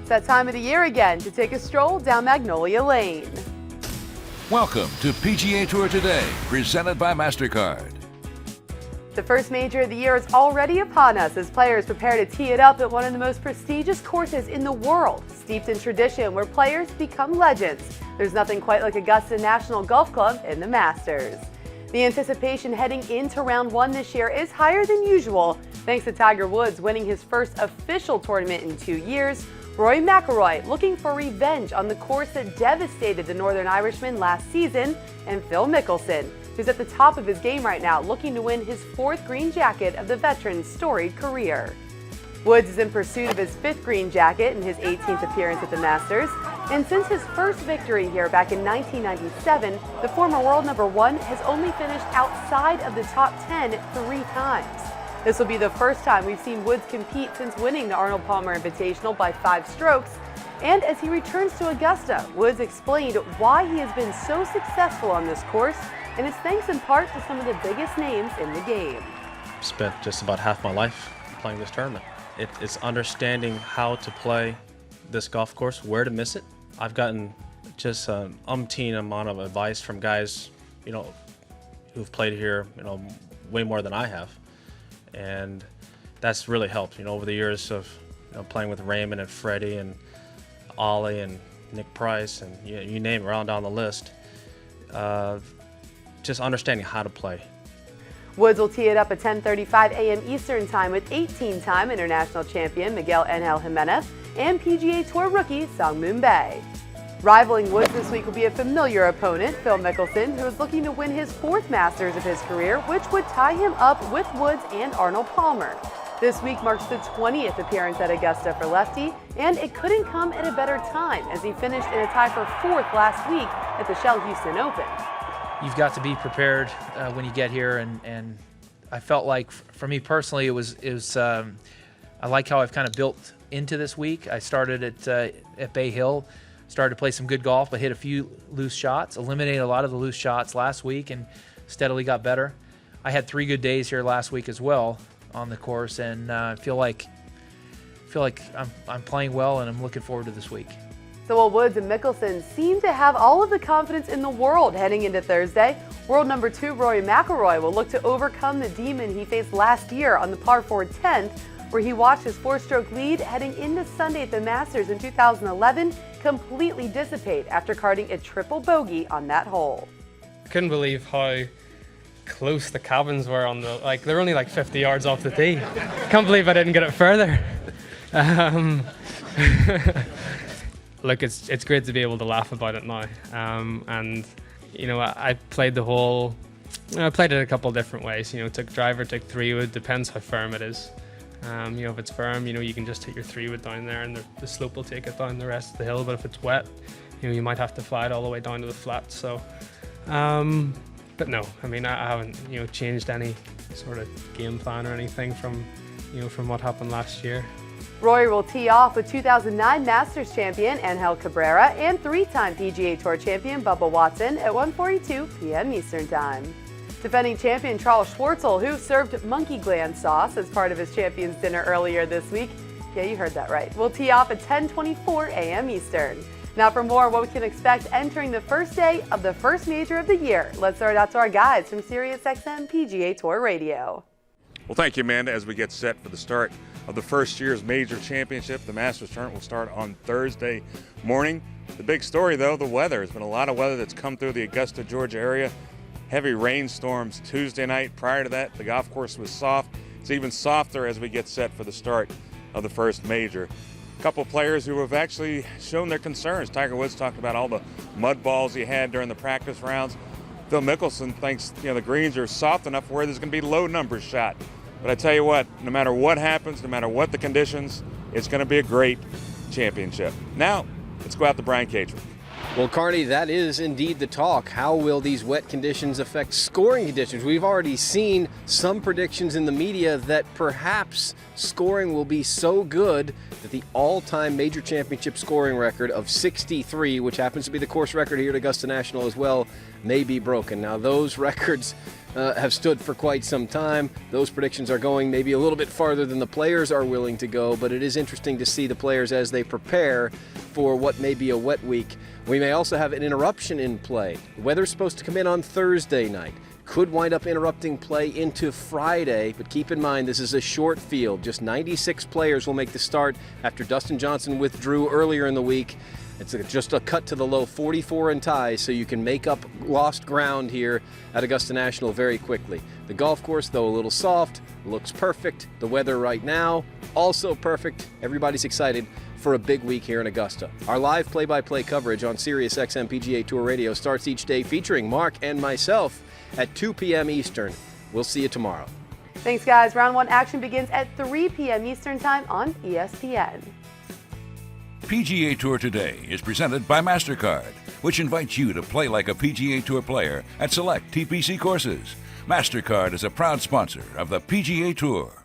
It's that time of the year again to take a stroll down Magnolia Lane. Welcome to PGA Tour Today, presented by MasterCard. The first major of the year is already upon us as players prepare to tee it up at one of the most prestigious courses in the world, steeped in tradition where players become legends. There's nothing quite like Augusta National Golf Club in the Masters. The anticipation heading into round one this year is higher than usual, thanks to Tiger Woods winning his first official tournament in 2 years, Rory McIlroy looking for revenge on the course that devastated the Northern Irishman last season, and Phil Mickelson, who's at the top of his game right now, looking to win his 4th green jacket of the veteran's storied career. Woods is in pursuit of his 5th green jacket in his 18th appearance at the Masters, and since his first victory here back in 1997, the former world number 1 has only finished outside of the top 10 3 times. This will be the first time we've seen Woods compete since winning the Arnold Palmer Invitational by 5 strokes, and as he returns to Augusta, Woods explained why he has been so successful on this course, and it's thanks in part to some of the biggest names in the game. Spent just about half my life playing this tournament. It's understanding how to play this golf course, where to miss it. I've gotten just an umpteen amount of advice from guys, who've played here, way more than I have. And that's really helped, over the years of playing with Raymond and Freddie and Ollie and Nick Price and you name it, around down the list. Just understanding how to play. Woods will tee it up at 10:35 a.m. Eastern Time with 18-time international champion Miguel Angel Jimenez and PGA Tour rookie Sungmoon Bae. Rivaling Woods this week will be a familiar opponent, Phil Mickelson, who is looking to win his 4th Masters of his career, which would tie him up with Woods and Arnold Palmer. This week marks the 20th appearance at Augusta for lefty, and it couldn't come at a better time as he finished in a tie for 4th last week at the Shell Houston Open. You've got to be prepared when you get here, and I felt like, for me personally, it was I like how I've kind of built into this week. I started at Bay Hill, started to play some good golf, but hit a few loose shots, eliminated a lot of the loose shots last week, and steadily got better. I had 3 good days here last week as well on the course, and I feel like I'm playing well, and I'm looking forward to this week. So while Woods and Mickelson seem to have all of the confidence in the world heading into Thursday, world number 2 Rory McIlroy will look to overcome the demon he faced last year on the par 4 10th, where he watched his 4-stroke lead heading into Sunday at the Masters in 2011 completely dissipate after carding a triple bogey on that hole. I couldn't believe how close the cabins were on the, they're only 50 yards off the tee. Can't believe I didn't get it further. Look, it's great to be able to laugh about it now. And I played the hole. I played it a couple different ways. Took driver, took 3-wood. Depends how firm it is. If it's firm, you can just hit your 3-wood down there, and the slope will take it down the rest of the hill. But if it's wet, you might have to fly it all the way down to the flat. So, but no, I haven't changed any sort of game plan or anything from what happened last year. Rory will tee off with 2009 Masters champion Angel Cabrera and 3-time PGA Tour champion Bubba Watson at 1:42 p.m. Eastern Time. Defending champion Charles Schwartzel, who served monkey gland sauce as part of his champion's dinner earlier this week, yeah, you heard that right, will tee off at 10:24 a.m. Eastern. Now for more on what we can expect entering the first day of the first major of the year, let's start out to our guides from SiriusXM PGA Tour Radio. Well, thank you, Amanda. As we get set for the start of the first year's major championship, the Masters tournament will start on Thursday morning. The big story, though, the weather. There's been a lot of weather that's come through the Augusta, Georgia area. Heavy rainstorms Tuesday night. Prior to that, the golf course was soft. It's even softer as we get set for the start of the first major. A couple players who have actually shown their concerns. Tiger Woods talked about all the mud balls he had during the practice rounds. Phil Mickelson thinks the greens are soft enough where there's going to be low numbers shot. But I tell you what, no matter what happens, no matter what the conditions, it's going to be a great championship. Now, let's go out to Brian Catrick. Well, Carney, that is indeed the talk. How will these wet conditions affect scoring conditions? We've already seen some predictions in the media that perhaps scoring will be so good that the all-time major championship scoring record of 63, which happens to be the course record here at Augusta National as well, may be broken. Now, those records have stood for quite some time. Those predictions are going maybe a little bit farther than the players are willing to go, but it is interesting to see the players as they prepare for what may be a wet week. We may also have an interruption in play. The weather's supposed to come in on Thursday night. Could wind up interrupting play into Friday, but keep in mind this is a short field. Just 96 players will make the start after Dustin Johnson withdrew earlier in the week. It's just a cut to the low 44 and ties, so you can make up lost ground here at Augusta National very quickly. The golf course, though a little soft, looks perfect. The weather right now, also perfect. Everybody's excited for a big week here in Augusta. Our live play-by-play coverage on SiriusXM PGA Tour Radio starts each day featuring Mark and myself at 2 p.m. Eastern. We'll see you tomorrow. Thanks, guys. Round 1 action begins at 3 p.m. Eastern Time on ESPN. PGA Tour Today is presented by MasterCard, which invites you to play like a PGA Tour player at select TPC courses. MasterCard is a proud sponsor of the PGA Tour.